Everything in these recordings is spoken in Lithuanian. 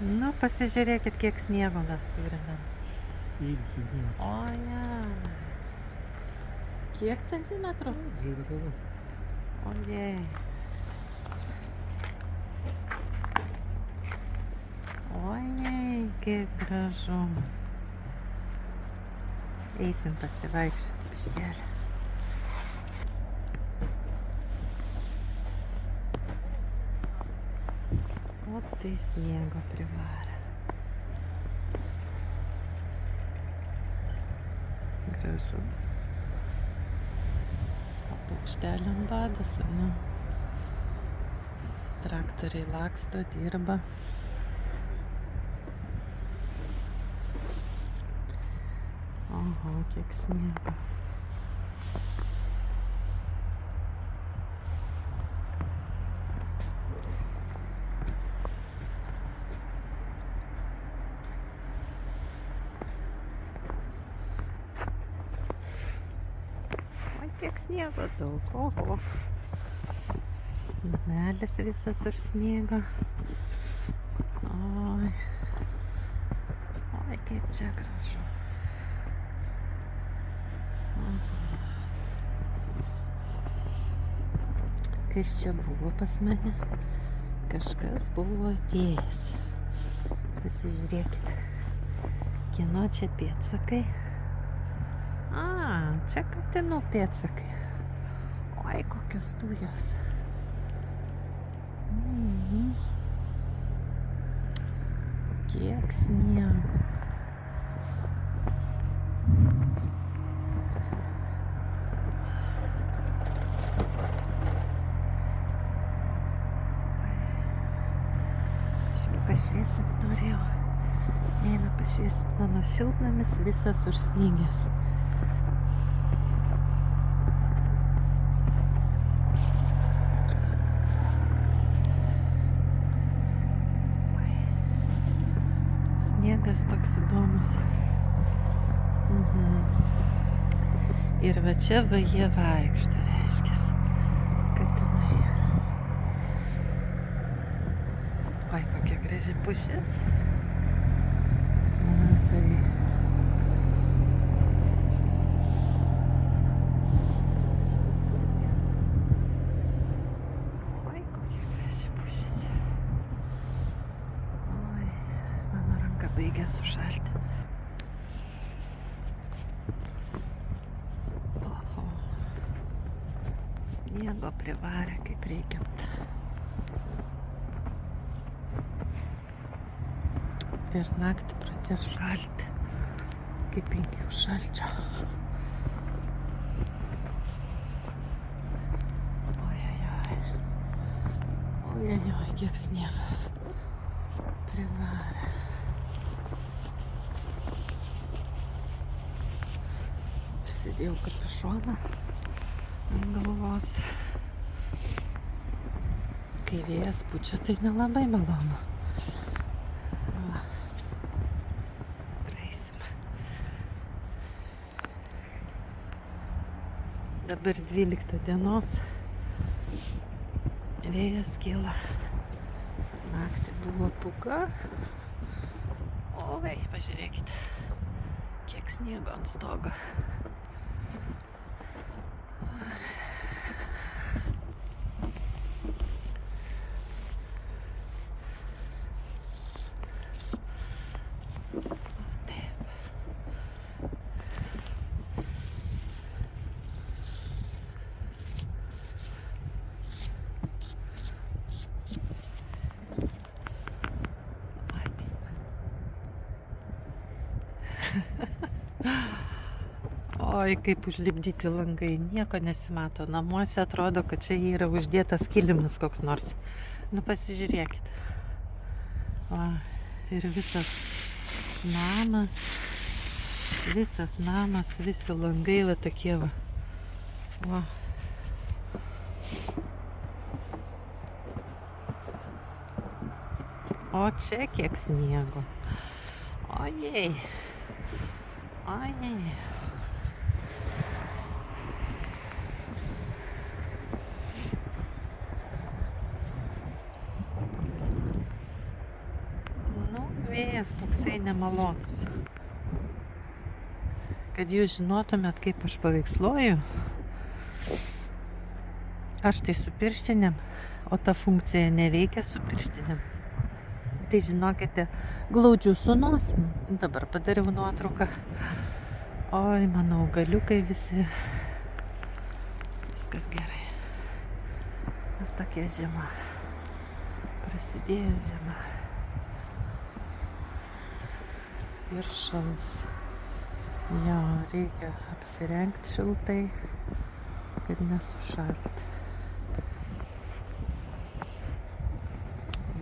Nu, pasižiūrėkit, kiek sniego mes turime. 12 centimetrų. O, ne. Kiek centimetrų? 12. Ojej. Ojej, kaip gražu. Eisim pasivaikščioti biškelį. O tai sniego privarė. Gražu. O paukšteliam badas, ne? Traktoriai laksto, dirba. Oho, kiek sniego. Oi, kiek sniego daug, oho. Namelis visas už sniego. Oi. Oi, kaip čia gražu. Kas čia buvo pas mane? Kažkas buvo atėjęs. Pasižiūrėkit. Kieno čia pėdsakai? A, čia katinų pėdsakai. Oi, kokios tujos. Kiek sniego. Pašviesint norėjau. Eina pašviesint mano šiltnamis, visas užsnygęs. Sniegas toks įdomus. Ir va čia va jie vaikšto, reiškias. Katinai. Oi, kokia graži pušis. Tai. Oi, kokia graži pušis. Oi, mano ranka baigė sušalti. Oho. Sniego privarė kaip reikiant. Ir naktį pradės šalti, kaip iki šalčio. Ojojoj. Ojojoj, kiek sniego privarė. Užsidėjau kapišoną ant galvos. Kai vėjas pučia, tai nelabai malonu. Dabar 12 dienos. Vėjas kyla. Naktį buvo pūga. Oi, pažiūrėkite, kiek sniego ant stogo. Oi, kaip užlipdyti langai, nieko nesimato. Namuose atrodo, kad čia yra uždėtas kilimas koks nors. Nu, pasižiūrėkit. O, ir visas namas, visi langai va tokie va. O. O čia kiek sniego. Ojej. Ojej. Nu, vėjas toksai nemalonus. Kad jūs žinotumėt, kaip aš paveiksluoju, aš tai su pirštinėm, o ta funkcija neveikia su pirštinėm. Tai žinokite, glaudžiu su nosim. Dabar padariau nuotrauką. Oi, mano augaliukai visi. Viskas gerai. Na, tokia žiema. Prasidėjo žiema. Ir šals. Jo, reikia apsirengti šiltai, kad nesušalti.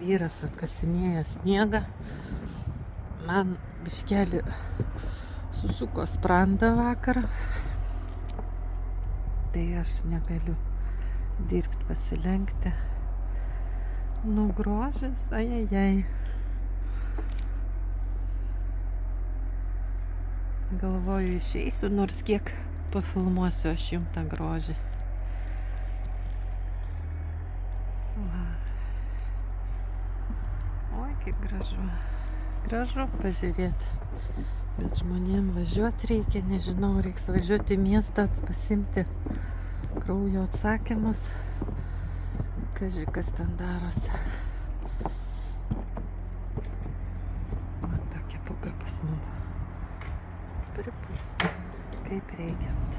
Vyras atkasinėja sniegą. Man biškelį susuko sprandą vakarą. Tai aš negaliu dirbti, pasilenkti. Nu, grožis, ajajai. Galvoju, išeisiu, nors kiek pafilmuosiu aš jums tą grožį. Va. Oi, kaip gražu. Gražu pažiūrėti. Bet žmonėm važiuoti reikia, nežinau, reiks važiuoti į miestą, pasimti kraujo atsakymus. Kaži, kas ten darosi. Va tokia pūga pas mum. Pripūsta, kaip reikiant.